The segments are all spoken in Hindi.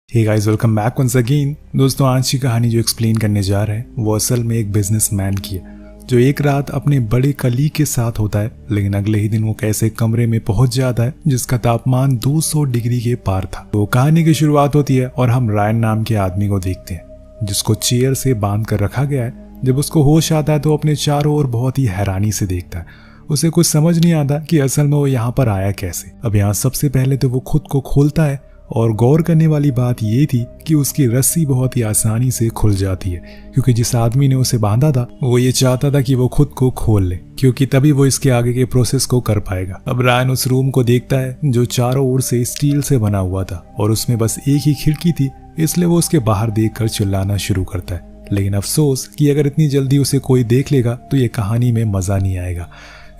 हे guys, welcome back once again. दोस्तों, आज की कहानी जो एक्सप्लेन करने जा रहे हैं वो असल में एक बिजनेसमैन की है जो एक रात अपने बड़े कलीग के साथ होता है, लेकिन अगले ही दिन वो कैसे कमरे में पहुंच जाता है जिसका तापमान 200 डिग्री के पार था। तो कहानी की शुरुआत होती है और हम रायन नाम के आदमी को देखते हैं जिसको चेयर से बांध कर रखा गया है। जब उसको होश आता है तो अपने चारों ओर बहुत ही हैरानी से देखता है। उसे कुछ समझ नहीं आता कि असल में वो यहाँ पर आया कैसे। अब यहाँ सबसे पहले तो वो खुद को खोलता है और गौर करने वाली बात ये थी कि उसकी रस्सी बहुत ही आसानी से खुल जाती है, क्योंकि जिस आदमी ने उसे बांधा था वो ये चाहता था कि वो खुद को खोल ले, क्योंकि तभी वो इसके आगे के प्रोसेस को कर पाएगा। अब रायन उस रूम को देखता है जो चारों ओर से स्टील से बना हुआ था और उसमें बस एक ही खिड़की थी, इसलिए वो उसके बाहर देखकर चिल्लाना शुरू करता है। लेकिन अफसोस कि अगर इतनी जल्दी उसे कोई देख लेगा तो ये कहानी में मजा नहीं आएगा।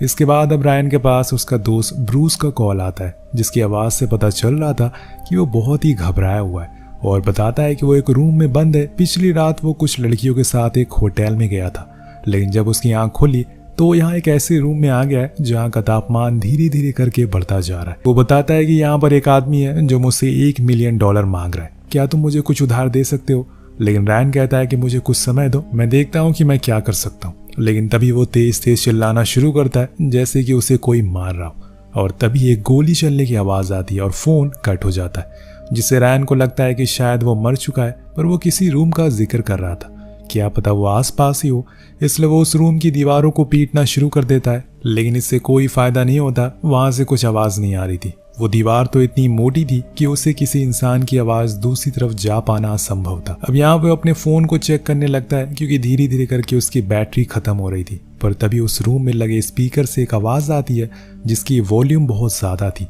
इसके बाद अब रायन के पास उसका दोस्त ब्रूस का कॉल आता है, जिसकी आवाज़ से पता चल रहा था कि वो बहुत ही घबराया हुआ है, और बताता है कि वो एक रूम में बंद है। पिछली रात वो कुछ लड़कियों के साथ एक होटल में गया था, लेकिन जब उसकी आंख खुली तो वो यहाँ एक ऐसे रूम में आ गया है जहाँ का तापमान धीरे धीरे करके बढ़ता जा रहा है। वो बताता है कि यहाँ पर एक आदमी है जो मुझसे $1 मिलियन मांग रहा है, क्या तुम मुझे कुछ उधार दे सकते हो? लेकिन रायन कहता है कि मुझे कुछ समय दो, मैं देखता हूँ कि मैं क्या कर सकता हूँ। लेकिन तभी वो तेज तेज चिल्लाना शुरू करता है जैसे कि उसे कोई मार रहा हो, और तभी एक गोली चलने की आवाज़ आती है और फ़ोन कट हो जाता है, जिससे रायन को लगता है कि शायद वो मर चुका है, पर वो किसी रूम का जिक्र कर रहा था। क्या पता वो आसपास ही हो, इसलिए वो उस रूम की दीवारों को पीटना शुरू कर देता है, लेकिन इससे कोई फ़ायदा नहीं होता। वहाँ से कुछ आवाज़ नहीं आ रही थी। वो दीवार तो इतनी मोटी थी कि उससे किसी इंसान की आवाज़ दूसरी तरफ जा पाना असंभव था। अब यहाँ पे अपने फ़ोन को चेक करने लगता है, क्योंकि धीरे धीरे करके उसकी बैटरी ख़त्म हो रही थी। पर तभी उस रूम में लगे स्पीकर से एक आवाज़ आती है जिसकी वॉल्यूम बहुत ज़्यादा थी।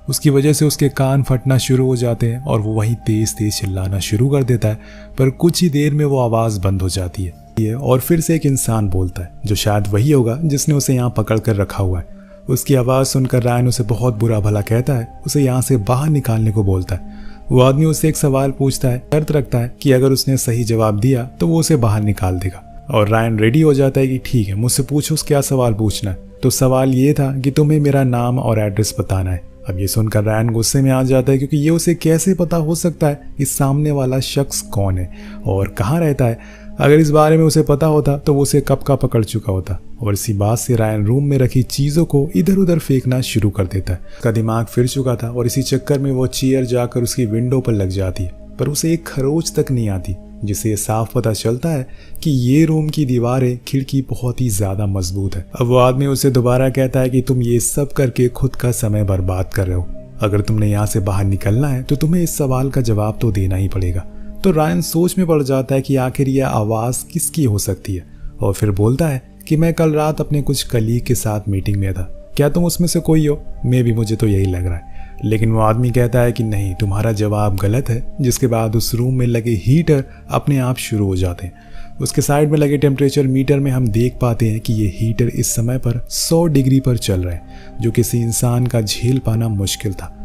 उसकी वजह से उसके कान फटना शुरू हो जाते हैं और वो वहीं तेज़ तेज़ चिल्लाना शुरू कर देता है। पर कुछ ही देर में वो आवाज़ बंद हो जाती है और फिर से एक इंसान बोलता है, जो शायद वही होगा जिसने उसे यहाँ पकड़ कर रखा हुआ है। उसकी आवाज़ सुनकर रायन उसे बहुत बुरा भला कहता है, उसे यहाँ से बाहर निकालने को बोलता है। वो आदमी उससे एक सवाल पूछता है, शर्त रखता है कि अगर उसने सही जवाब दिया तो वो उसे बाहर निकाल देगा। और रायन रेडी हो जाता है कि ठीक है, मुझसे पूछो क्या सवाल पूछना है। तो सवाल ये था कि तुम्हें मेरा नाम और एड्रेस बताना है। अब ये सुनकर रायन गुस्से में आ जाता है, क्योंकि ये उसे कैसे पता हो सकता है कि सामने वाला शख्स कौन है और कहाँ रहता है। अगर इस बारे में उसे पता होता तो वो उसे कब का पकड़ चुका होता। और इसी बात से रायन रूम में रखी चीज़ों को इधर उधर फेंकना शुरू कर देता है। उसका दिमाग फिर चुका था और इसी चक्कर में वो चेयर जाकर उसकी विंडो पर लग जाती है, पर उसे एक खरोच तक नहीं आती, जिससे ये साफ पता चलता है कि ये रूम की दीवारें खिड़की बहुत ही ज़्यादा मजबूत है। अब वो आदमी उसे दोबारा कहता है कि तुम ये सब करके खुद का समय बर्बाद कर रहे हो। अगर तुमने यहाँ से बाहर निकलना है तो तुम्हें इस सवाल का जवाब तो देना ही पड़ेगा। तो रायन सोच में पड़ जाता है कि आखिर यह आवाज़ किसकी हो सकती है, और फिर बोलता है कि मैं कल रात अपने कुछ कलीग के साथ मीटिंग में था, क्या तुम उसमें से कोई हो? मुझे तो यही लग रहा है। लेकिन वो आदमी कहता है कि नहीं, तुम्हारा जवाब गलत है। जिसके बाद उस रूम में लगे हीटर अपने आप शुरू हो जाते हैं। उसके साइड में लगे टेम्परेचर मीटर में हम देख पाते हैं कि ये हीटर इस समय पर 100 डिग्री पर चल रहे हैं, जो किसी इंसान का झेल पाना मुश्किल था।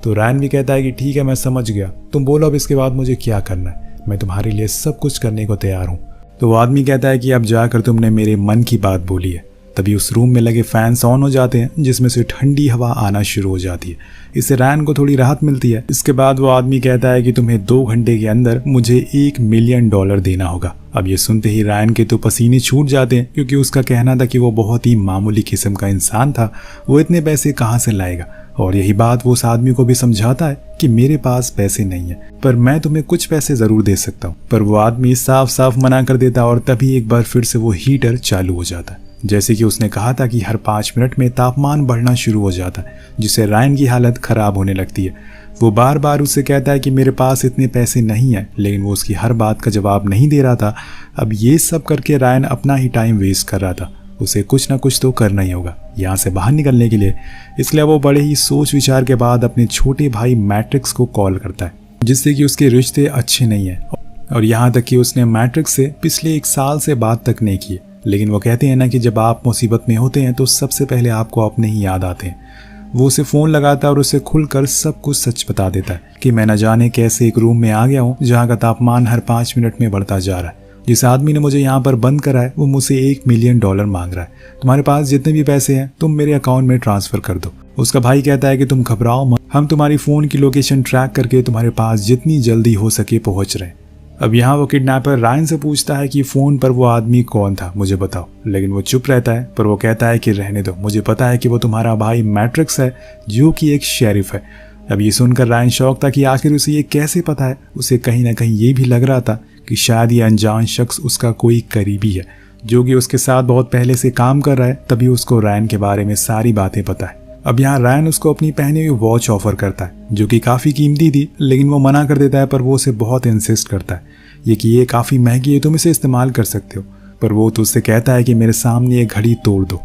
तो रायन भी कहता है कि ठीक है, मैं समझ गया, तुम बोलो अब इसके बाद मुझे क्या करना है, मैं तुम्हारे लिए सब कुछ करने को तैयार हूँ। तो वो आदमी कहता है कि अब जाकर तुमने मेरे मन की बात बोली है। तभी उस रूम में लगे फैंस ऑन हो जाते हैं, जिसमें से ठंडी हवा आना शुरू हो जाती है। इससे रायन को थोड़ी राहत मिलती है। इसके बाद वो आदमी कहता है कि तुम्हें 2 घंटे के अंदर मुझे $1 मिलियन देना होगा। अब ये सुनते ही रायन के तो पसीने छूट जाते हैं, क्योंकि उसका कहना था कि वो बहुत ही मामूली किस्म का इंसान था, वो इतने पैसे कहाँ से लाएगा। और यही बात वो उस आदमी को भी समझाता है कि मेरे पास पैसे नहीं है, पर मैं तुम्हें कुछ पैसे जरूर दे सकता हूँ। पर वो आदमी साफ साफ मना कर देता और तभी एक बार फिर से वो हीटर चालू हो जाता है। जैसे कि उसने कहा था कि हर 5 मिनट में तापमान बढ़ना शुरू हो जाता है, जिससे रायन की हालत खराब होने लगती है। वो बार बार उससे कहता है कि मेरे पास इतने पैसे नहीं है, लेकिन वो उसकी हर बात का जवाब नहीं दे रहा था। अब ये सब करके रायन अपना ही टाइम वेस्ट कर रहा था। उसे कुछ ना कुछ तो करना ही होगा यहाँ से बाहर निकलने के लिए। इसलिए वो बड़े ही सोच विचार के बाद अपने छोटे भाई मैट्रिक्स को कॉल करता है, जिससे कि उसके रिश्ते अच्छे नहीं हैं, और यहाँ तक कि उसने मैट्रिक्स से पिछले 1 साल से बात तक नहीं की। लेकिन वो कहते हैं ना कि जब आप मुसीबत में होते हैं तो सबसे पहले आपको अपने ही याद आते हैं। वो उसे फ़ोन लगाता है और उसे खुलकर सब कुछ सच बता देता है कि मैं न जाने कैसे एक रूम में आ गया हूँ जहाँ का तापमान हर 5 मिनट में बढ़ता जा रहा है, जिस आदमी ने मुझे यहाँ पर बंद करा है वो मुझसे $1 मिलियन मांग रहा है। तुम्हारे पास जितने भी पैसे हैं तुम मेरे अकाउंट में ट्रांसफर कर दो। उसका भाई कहता है कि तुम घबराओ मत, हम तुम्हारी फोन की लोकेशन ट्रैक करके तुम्हारे पास जितनी जल्दी हो सके पहुंच रहे हैं। अब यहाँ वो किडनैपर रायन से पूछता है कि फोन पर वो आदमी कौन था, मुझे बताओ। लेकिन वो चुप रहता है, पर वो कहता है कि रहने दो, मुझे पता है कि वो तुम्हारा भाई मैट्रिक्स है जो कि एक शेरिफ है। अब ये सुनकर रायन शौक था कि आखिर उसे ये कैसे पता है। उसे कहीं ना कहीं ये भी लग रहा था कि शायद ये अनजान शख्स उसका कोई करीबी है जो कि उसके साथ बहुत पहले से काम कर रहा है, तभी उसको रायन के बारे में सारी बातें पता है। अब यहाँ रायन उसको अपनी पहनी हुई वॉच ऑफर करता है जो कि काफ़ी कीमती थी, लेकिन वो मना कर देता है, पर वो उसे बहुत इंसिस्ट करता है ये काफ़ी महंगी है, तुम इसे इस्तेमाल कर सकते हो। पर वो तो उससे कहता है कि मेरे सामने ये घड़ी तोड़ दो।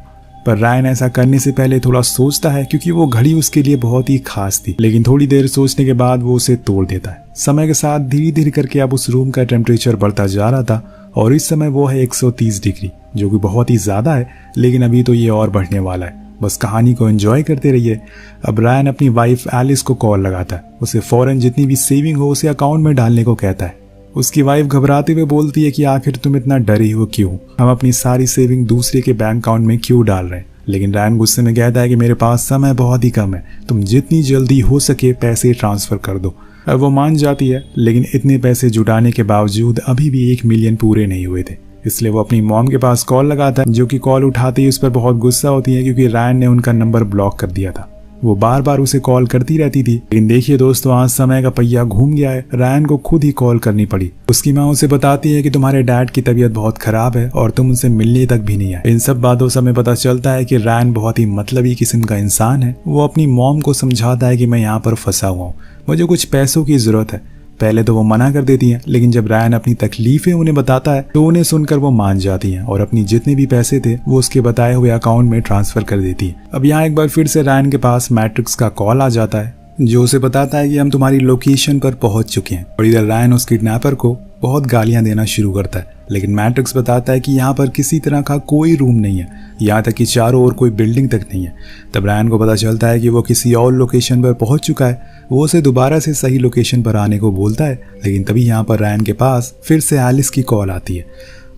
पर रायन ऐसा करने से पहले थोड़ा सोचता है क्योंकि वो घड़ी उसके लिए बहुत ही खास थी, लेकिन थोड़ी देर सोचने के बाद वो उसे तोड़ देता है। समय के साथ धीरे धीरे करके अब उस रूम का टेम्परेचर बढ़ता जा रहा था और इस समय वो है 130 डिग्री, जो कि बहुत ही ज़्यादा है, लेकिन अभी तो ये और बढ़ने वाला है। बस कहानी को एंजॉय करते रहिए। अब रायन अपनी वाइफ एलिस को कॉल लगाता है, उसे फौरन जितनी भी सेविंग हो उसे अकाउंट में डालने को कहता है। उसकी वाइफ घबराते हुए बोलती है कि आखिर तुम इतना डरे हो क्यों, हम अपनी सारी सेविंग दूसरे के बैंक अकाउंट में क्यों डाल रहे हैं। लेकिन रायन गुस्से में कहता है कि मेरे पास समय बहुत ही कम है, तुम जितनी जल्दी हो सके पैसे ट्रांसफर कर दो। अब वो मान जाती है, लेकिन इतने पैसे जुटाने के बावजूद अभी भी 1 मिलियन पूरे नहीं हुए थे। इसलिए वो अपनी मॉम के पास कॉल लगाता है, जो कि कॉल उठाते ही उस पर बहुत गुस्सा होती है क्योंकि रायन ने उनका नंबर ब्लॉक कर दिया था। वो बार बार उसे कॉल करती रहती थी, लेकिन देखिए दोस्तों, आज समय का पहिया घूम गया है। रायन को खुद ही कॉल करनी पड़ी। उसकी माँ उसे बताती है कि तुम्हारे डैड की तबीयत बहुत खराब है और तुम उनसे मिलने तक भी नहीं आए। इन सब बातों से हमें पता चलता है कि रायन बहुत ही मतलबी किस्म का इंसान है। वो अपनी मॉम को समझाता है कि मैं यहाँ पर फंसा हुआ हूँ, मुझे कुछ पैसों की जरूरत है। पहले तो वो मना कर देती हैं, लेकिन जब रायन अपनी तकलीफें उन्हें बताता है तो उन्हें सुनकर वो मान जाती हैं और अपनी जितने भी पैसे थे वो उसके बताए हुए अकाउंट में ट्रांसफर कर देती है। अब यहाँ एक बार फिर से रायन के पास मैट्रिक्स का कॉल आ जाता है, जो उसे बताता है कि हम तुम्हारी लोकेशन पर पहुंच चुके हैं। और इधर रायन उस किडनैपर को बहुत गालियां देना शुरू करता है, लेकिन मैट्रिक्स बताता है कि यहाँ पर किसी तरह का कोई रूम नहीं है, यहाँ तक कि चारों ओर कोई बिल्डिंग तक नहीं है। तब रायन को पता चलता है कि वो किसी और लोकेशन पर पहुंच चुका है। वो उसे दोबारा से सही लोकेशन पर आने को बोलता है, लेकिन तभी यहाँ पर रायन के पास फिर से एलिस की कॉल आती है,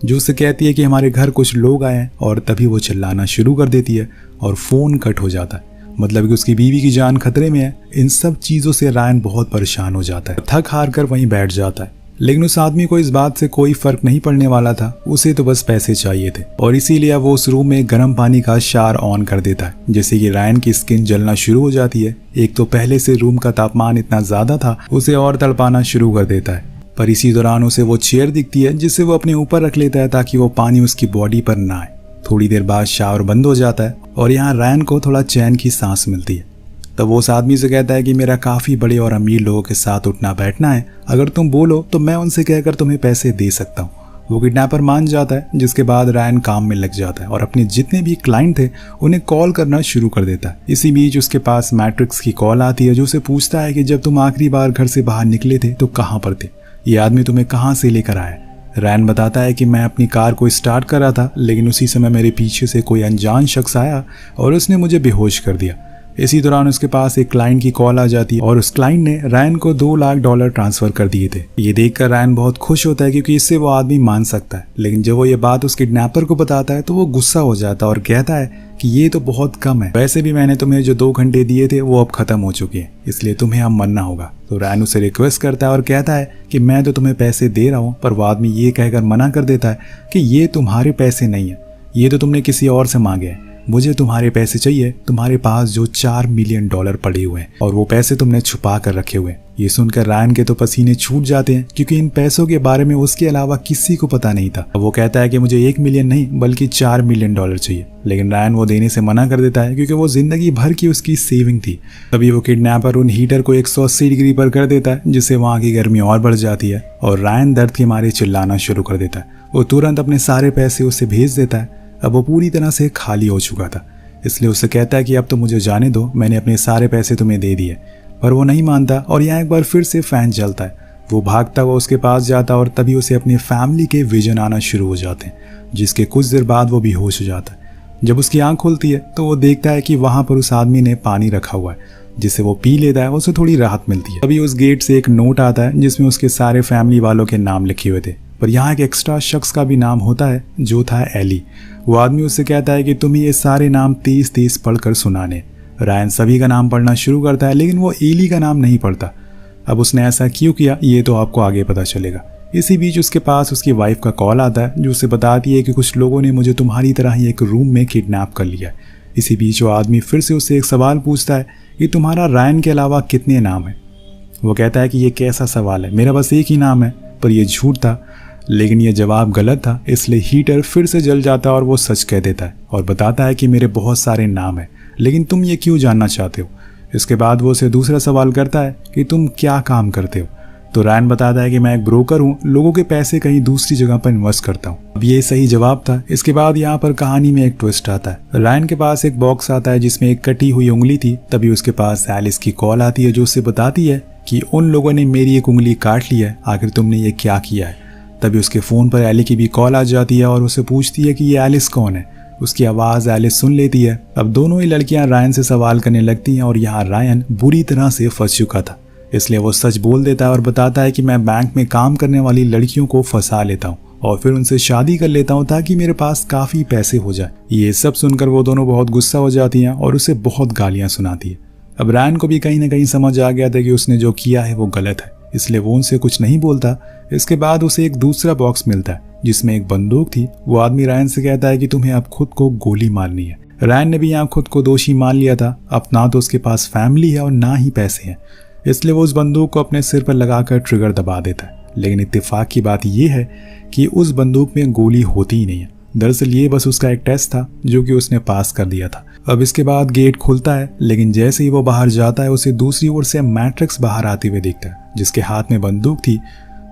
जो उससे कहती है कि हमारे घर कुछ लोग आए हैं। और तभी वो चिल्लाना शुरू कर देती है और फ़ोन कट हो जाता है, मतलब कि उसकी बीवी की जान खतरे में है। इन सब चीज़ों से रायन बहुत परेशान हो जाता है, थक हार कर वहीं बैठ जाता है। लेकिन उस आदमी को इस बात से कोई फर्क नहीं पड़ने वाला था, उसे तो बस पैसे चाहिए थे। और इसीलिए वो उस रूम में गर्म पानी का शार ऑन कर देता है, जिससे कि रायन की स्किन जलना शुरू हो जाती है। एक तो पहले से रूम का तापमान इतना ज्यादा था, उसे और तड़पाना शुरू कर देता है। पर इसी दौरान उसे वो चेयर दिखती है, जिसे वो अपने ऊपर रख लेता है ताकि वो पानी उसकी बॉडी पर ना आए। थोड़ी देर बाद शावर बंद हो जाता है और यहाँ रायन को थोड़ा चैन की सांस मिलती है। तब वो उस आदमी से कहता है कि मेरा काफ़ी बड़े और अमीर लोगों के साथ उठना बैठना है, अगर तुम बोलो तो मैं उनसे कहकर तुम्हें पैसे दे सकता हूँ। वो किडनैपर मान जाता है, जिसके बाद रायन काम में लग जाता है और अपने जितने भी क्लाइंट थे उन्हें कॉल करना शुरू कर देता है। इसी बीच उसके पास मैट्रिक्स की कॉल आती है, जो उसे पूछता है कि जब तुम आखिरी बार घर से बाहर निकले थे तो कहाँ पर थे, ये आदमी तुम्हें कहाँ से लेकर आया। रायन बताता है कि मैं अपनी कार को स्टार्ट कर रहा था, लेकिन उसी समय मेरे पीछे से कोई अनजान शख्स आया और उसने मुझे बेहोश कर दिया। इसी दौरान उसके पास एक क्लाइंट की कॉल आ जाती है और उस क्लाइंट ने रायन को $2 लाख ट्रांसफर कर दिए थे। ये देखकर रायन बहुत खुश होता है क्योंकि इससे वो आदमी मान सकता है। लेकिन जब वो ये बात उस किडनैपर को बताता है तो वो गुस्सा हो जाता है और कहता है कि ये तो बहुत कम है, वैसे भी मैंने तुम्हें जो 2 घंटे दिए थे वो अब खत्म हो चुके हैं, इसलिए तुम्हें अब मरना होगा। तो रायन उसे रिक्वेस्ट करता है और कहता है कि मैं तो तुम्हें पैसे दे रहा हूँ, पर वो आदमी ये कहकर मना कर देता है कि ये तुम्हारे पैसे नहीं है, ये तो तुमने किसी और से मांगे हैं, मुझे तुम्हारे पैसे चाहिए, तुम्हारे पास जो $4 मिलियन पड़े हुए हैं और वो पैसे तुमने छुपा कर रखे हुए हैं। ये सुनकर रायन के तो पसीने छूट जाते हैं क्योंकि इन पैसों के बारे में उसके अलावा किसी को पता नहीं था। वो कहता है कि मुझे 1 मिलियन नहीं बल्कि $4 मिलियन चाहिए, लेकिन रायन वो देने से मना कर देता है क्योंकि वो जिंदगी भर की उसकी सेविंग थी। तभी वो किडनैपर उन हीटर को 180 डिग्री पर कर देता है, जिससे वहाँ की गर्मी और बढ़ जाती है और रायन दर्द के मारे चिल्लाना शुरू कर देता है। वो तुरंत अपने सारे पैसे उसे भेज देता है। अब वो पूरी तरह से खाली हो चुका था, इसलिए उससे कहता है कि अब तो मुझे जाने दो, मैंने अपने सारे पैसे तुम्हें दे दिए। पर वो नहीं मानता और यहाँ एक बार फिर से फैन चलता है। वो भागता हुआ उसके पास जाता और तभी उसे अपनी फैमिली के विजन आना शुरू हो जाते हैं, जिसके कुछ देर बाद वो बेहोश हो जाता है। जब उसकी आंख खुलती है तो वो देखता है कि वहाँ पर उस आदमी ने पानी रखा हुआ है, जिसे वो पी लेता है, उसे थोड़ी राहत मिलती है। तभी उस गेट से एक नोट आता है जिसमें उसके सारे फैमिली वालों के नाम लिखे हुए थे। पर यहाँ एक एक्स्ट्रा शख्स का भी नाम होता है जो था एली। वो आदमी उससे कहता है कि तुम ये सारे नाम तेज तेज पढ़कर सुनाने। रायन सभी का नाम पढ़ना शुरू करता है लेकिन वो एली का नाम नहीं पढ़ता। अब उसने ऐसा क्यों किया ये तो आपको आगे पता चलेगा। इसी बीच उसके पास उसकी वाइफ का कॉल आता है जो उसे बताती है कि कुछ लोगों ने मुझे तुम्हारी तरह ही एक रूम में किडनैप कर लिया। इसी बीच वो आदमी फिर से उससे एक सवाल पूछता है कि तुम्हारा रायन के अलावा कितने नाम हैं। वो कहता है कि ये कैसा सवाल है, मेरा बस एक ही नाम है। पर यह झूठ था, लेकिन यह जवाब गलत था, इसलिए हीटर फिर से जल जाता है और वो सच कह देता है और बताता है कि मेरे बहुत सारे नाम हैं, लेकिन तुम ये क्यों जानना चाहते हो। इसके बाद वो उसे दूसरा सवाल करता है कि तुम क्या काम करते हो। तो रायन बताता है कि मैं एक ब्रोकर हूँ, लोगों के पैसे कहीं दूसरी जगह पर इन्वेस्ट करता हूँ। अब ये सही जवाब था। इसके बाद यहाँ पर कहानी में एक ट्विस्ट आता है। रायन के पास एक बॉक्स आता है जिसमें एक कटी हुई उंगली थी। तभी उसके पास एलिस की कॉल आती है जो उसे बताती है कि उन लोगों ने मेरी एक उंगली काट ली है, आखिर तुमने ये क्या किया है। तभी उसके फ़ोन पर एली की भी कॉल आ जाती है और उसे पूछती है कि ये एलिस कौन है। उसकी आवाज़ एलिस सुन लेती है। अब दोनों ही लड़कियां रायन से सवाल करने लगती हैं और यहाँ रायन बुरी तरह से फंस चुका था, इसलिए वो सच बोल देता है और बताता है कि मैं बैंक में काम करने वाली लड़कियों को फंसा लेता हूँ और फिर उनसे शादी कर लेता हूँ ताकि मेरे पास काफ़ी पैसे हो जाए। ये सब सुनकर वो दोनों बहुत गुस्सा हो जाती हैं और उसे बहुत गालियाँ सुनाती है। अब रायन को भी कहीं ना कहीं समझ आ गया था कि उसने जो किया है वो गलत है, इसलिए वो उनसे कुछ नहीं बोलता। इसके बाद उसे एक दूसरा बॉक्स मिलता है जिसमें एक बंदूक थी। वो आदमी रायन से कहता है कि तुम्हें अब खुद को गोली मारनी है। रायन ने भी यहाँ खुद को दोषी मान लिया था। अब ना तो उसके पास फैमिली है और ना ही पैसे हैं, इसलिए वो उस बंदूक को अपने सिर पर लगाकर ट्रिगर दबा देता है। लेकिन इत्तेफाक की बात यह है कि उस बंदूक में गोली होती ही नहीं है। दरअसल ये बस उसका एक टेस्ट था जो कि उसने पास कर दिया था। अब इसके बाद गेट खुलता है, लेकिन जैसे ही वो बाहर जाता है उसे दूसरी ओर से मैट्रिक्स बाहर आते हुए दिखता है जिसके हाथ में बंदूक थी।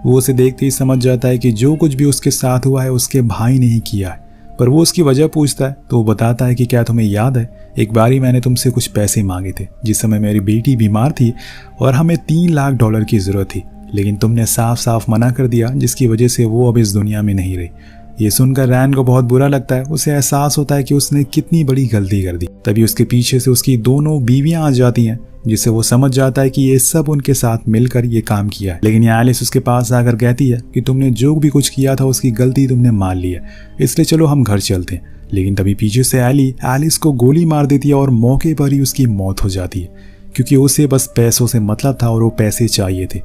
वो उसे देखते ही समझ जाता है कि जो कुछ भी उसके साथ हुआ है उसके भाई ने ही किया है। पर वो उसकी वजह पूछता है तो वो बताता है कि क्या तुम्हें याद है, एक बारी मैंने तुमसे कुछ पैसे मांगे थे जिस समय मेरी बेटी बीमार थी और हमें $3 लाख की ज़रूरत थी, लेकिन तुमने साफ साफ मना कर दिया जिसकी वजह से वो अब इस दुनिया में नहीं रही। ये सुनकर रैन को बहुत बुरा लगता है। उसे एहसास होता है कि उसने कितनी बड़ी गलती कर दी। तभी उसके पीछे से उसकी दोनों बीवियां आ जाती हैं जिससे वो समझ जाता है कि ये सब उनके साथ मिलकर ये काम किया है। लेकिन यहाँ एलिस उसके पास आकर कहती है कि तुमने जो भी कुछ किया था उसकी गलती तुमने मान ली है, इसलिए चलो हम घर चलते हैं। लेकिन तभी पीछे से एलिस को गोली मार देती है और मौके पर ही उसकी मौत हो जाती है, क्योंकि उसे बस पैसों से मतलब था और वो पैसे चाहिए थे।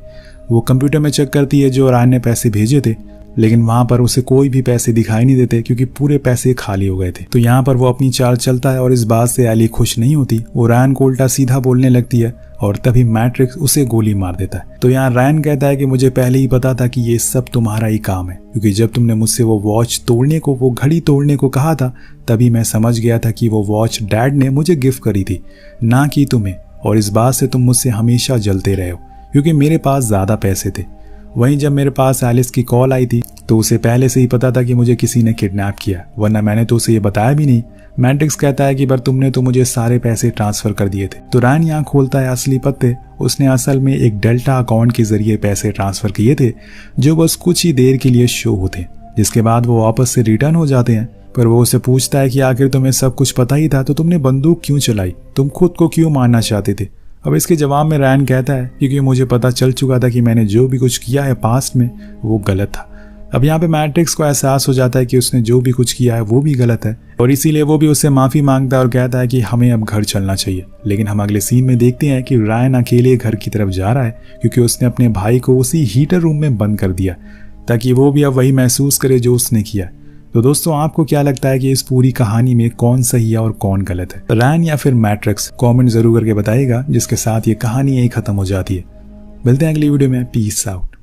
वो कंप्यूटर में चेक करती है जो रायन ने पैसे भेजे थे, लेकिन वहां पर उसे कोई भी पैसे दिखाई नहीं देते क्योंकि पूरे पैसे खाली हो गए थे। तो यहाँ पर वो अपनी चाल चलता है और इस बात से एली खुश नहीं होती। वो रायन को उल्टा सीधा बोलने लगती है और तभी मैट्रिक्स उसे गोली मार देता है। तो यहाँ रायन कहता है कि मुझे पहले ही पता था कि ये सब तुम्हारा ही काम है, क्योंकि जब तुमने मुझसे वो वॉच तोड़ने को, वो घड़ी तोड़ने को कहा था, तभी मैं समझ गया था कि वो वॉच डैड ने मुझे गिफ्ट करी थी, ना कि तुम्हें। और इस बात से तुम मुझसे हमेशा जलते रहे हो क्योंकि मेरे पास ज़्यादा पैसे थे। वहीं जब मेरे पास एलिस की कॉल आई थी तो उसे पहले से ही पता था कि मुझे किसी ने किडनैप किया, वरना मैंने तो उसे ये बताया भी नहीं। मैट्रिक्स कहता है कि पर तुमने तो मुझे सारे पैसे ट्रांसफर कर दिए थे। तो रायन यहाँ खोलता है असली पत्ते। उसने असल में एक डेल्टा अकाउंट के जरिए पैसे ट्रांसफर किए थे जो बस कुछ ही देर के लिए शो होते, जिसके बाद वो वापस से रिटर्न हो जाते हैं। पर वो उसे पूछता है कि आखिर तुम्हें सब कुछ पता ही था तो तुमने बंदूक क्यों चलाई, तुम खुद को क्यों मारना चाहते थे। अब इसके जवाब में रायन कहता है क्योंकि मुझे पता चल चुका था कि मैंने जो भी कुछ किया है पास्ट में वो गलत था। अब यहाँ पे मैट्रिक्स को एहसास हो जाता है कि उसने जो भी कुछ किया है वो भी गलत है और इसीलिए वो भी उससे माफ़ी मांगता है और कहता है कि हमें अब घर चलना चाहिए। लेकिन हम अगले सीन में देखते हैं कि रायन अकेले घर की तरफ जा रहा है क्योंकि उसने अपने भाई को उसी हीटर रूम में बंद कर दिया ताकि वो भी अब वही महसूस करे जो उसने किया। तो दोस्तों, आपको क्या लगता है कि इस पूरी कहानी में कौन सही है और कौन गलत है, रायन या फिर मैट्रिक्स? कमेंट जरूर करके बताइएगा, जिसके साथ ये कहानी यही खत्म हो जाती है। मिलते हैं अगली वीडियो में। Peace out.